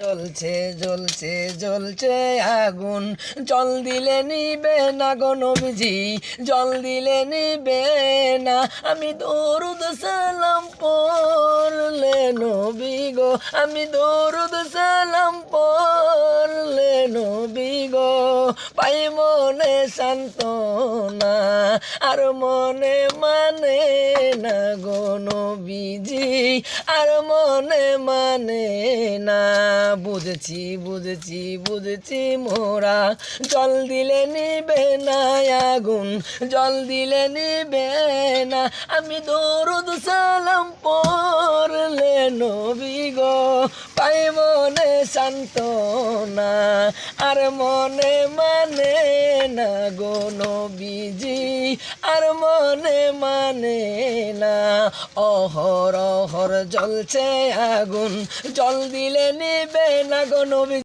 জ্বলছে জ্বলছে জ্বলছে আগুন, জল দিলে নিবে না গো নবীজি, জল দিলে নিবে না। আমি দরুদ সালাম পড়লে নবী গো, আমি দরুদ সালাম পড়লে নবী গো, পাই মনে সান্ত্বনা আর মনে মানে না গো নবীজি, আর মনে মানে না। বুঝেছি বুঝেছি বুঝেছি মোরা, জল দিলে নিবে না আগুন, জল দিলে নিবে না। আমি দরুদ সালাম পড়লে নবী গো, পাই মনে সান্ত্বনা আর মনে মানে না গো নবীজি, আর মনে মানে না। অহর অহর জ্বলছে আগুন, জল দিলে নিবে না গো নবী।